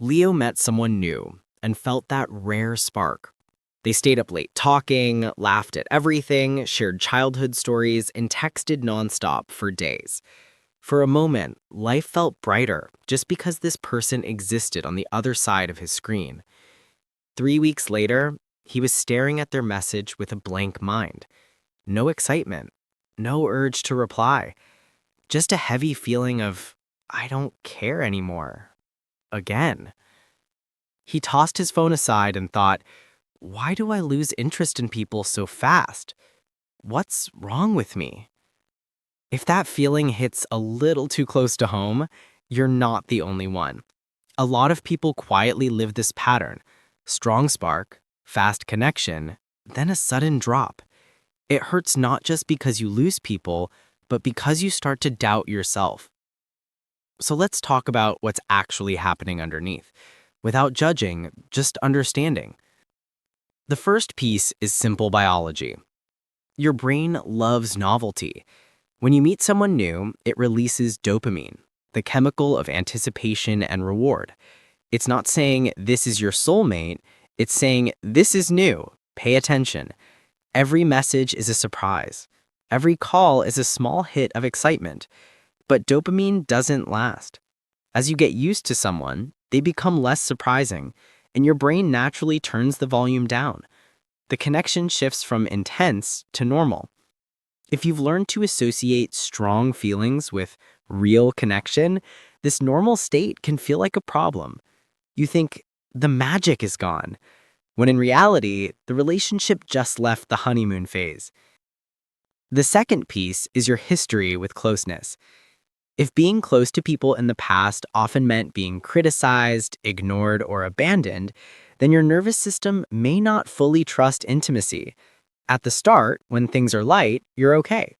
Leo met someone new and felt that rare spark. They stayed up late talking, laughed at everything, shared childhood stories, and texted nonstop for days. For a moment, life felt brighter just because this person existed on the other side of his screen. 3 weeks later, he was staring at their message with a blank mind. No excitement, no urge to reply, just a heavy feeling of, I don't care anymore. Again. He tossed his phone aside and thought, why do I lose interest in people so fast? What's wrong with me? If that feeling hits a little too close to home, you're not the only one. A lot of people quietly live this pattern: strong spark, fast connection, then a sudden drop. It hurts not just because you lose people, but because you start to doubt yourself. So let's talk about what's actually happening underneath, without judging, just understanding. The first piece is simple biology. Your brain loves novelty. When you meet someone new, it releases dopamine, the chemical of anticipation and reward. It's not saying this is your soulmate, it's saying this is new, pay attention. Every message is a surprise. Every call is a small hit of excitement. But dopamine doesn't last. As you get used to someone, they become less surprising, and your brain naturally turns the volume down. The connection shifts from intense to normal. If you've learned to associate strong feelings with real connection, this normal state can feel like a problem. You think the magic is gone, when in reality, the relationship just left the honeymoon phase. The second piece is your history with closeness. If being close to people in the past often meant being criticized, ignored, or abandoned, then your nervous system may not fully trust intimacy. At the start, when things are light, you're okay.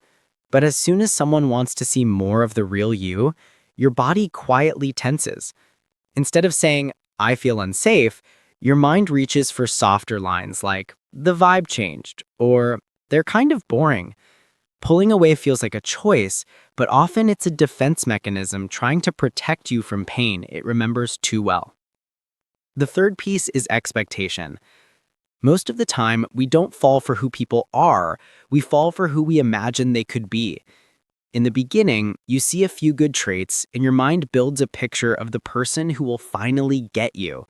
But as soon as someone wants to see more of the real you, your body quietly tenses. Instead of saying, I feel unsafe, your mind reaches for softer lines like, the vibe changed, or they're kind of boring. Pulling away feels like a choice, but often it's a defense mechanism trying to protect you from pain it remembers too well. The third piece is expectation. Most of the time, we don't fall for who people are, we fall for who we imagine they could be. In the beginning, you see a few good traits, and your mind builds a picture of the person who will finally get you.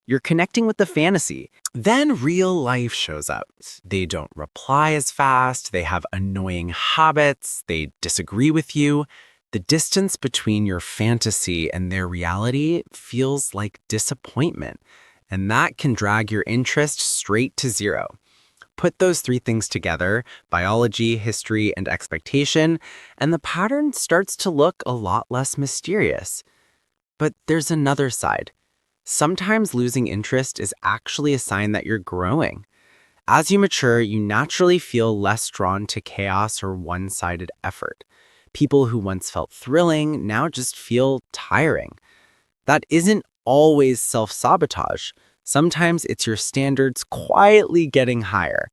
You're connecting with the fantasy. Then real life shows up. They don't reply as fast, they have annoying habits, they disagree with you. The distance between your fantasy and their reality feels like disappointment, and that can drag your interest straight to zero. Put those three things together, biology, history, and expectation, and the pattern starts to look a lot less mysterious. But there's another side. Sometimes losing interest is actually a sign that you're growing. As you mature, you naturally feel less drawn to chaos or one-sided effort. People who once felt thrilling now just feel tiring. That isn't always self-sabotage. Sometimes it's your standards quietly getting higher.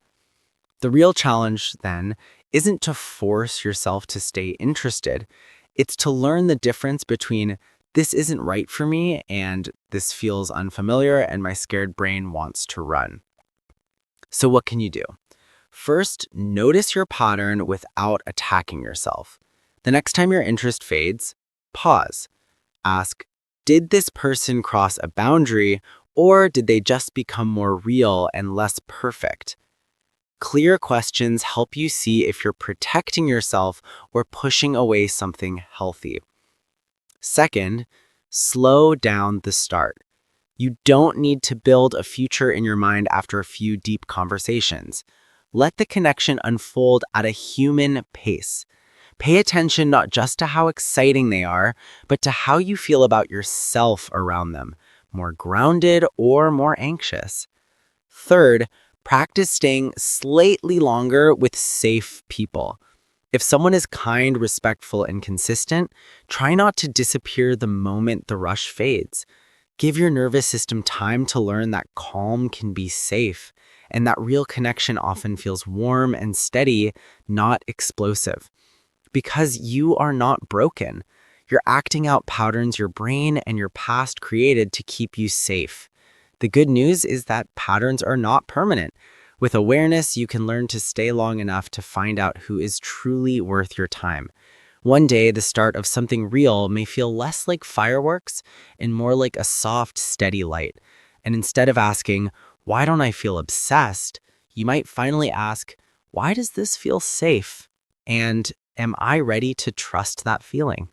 The real challenge, then, isn't to force yourself to stay interested. It's to learn the difference between this isn't right for me and this feels unfamiliar and my scared brain wants to run. So what can you do? First, notice your pattern without attacking yourself. The next time your interest fades, pause. Ask, did this person cross a boundary, or did they just become more real and less perfect? Clear questions help you see if you're protecting yourself or pushing away something healthy. Second, slow down the start. You don't need to build a future in your mind after a few deep conversations. Let the connection unfold at a human pace. Pay attention not just to how exciting they are, but to how you feel about yourself around them, more grounded or more anxious. Third, practice staying slightly longer with safe people. If someone is kind, respectful, and consistent, try not to disappear the moment the rush fades. Give your nervous system time to learn that calm can be safe, and that real connection often feels warm and steady, not explosive. Because you are not broken. You're acting out patterns your brain and your past created to keep you safe. The good news is that patterns are not permanent. With awareness, you can learn to stay long enough to find out who is truly worth your time. One day, the start of something real may feel less like fireworks and more like a soft, steady light. And instead of asking, "Why don't I feel obsessed?" you might finally ask, "Why does this feel safe? And am I ready to trust that feeling?"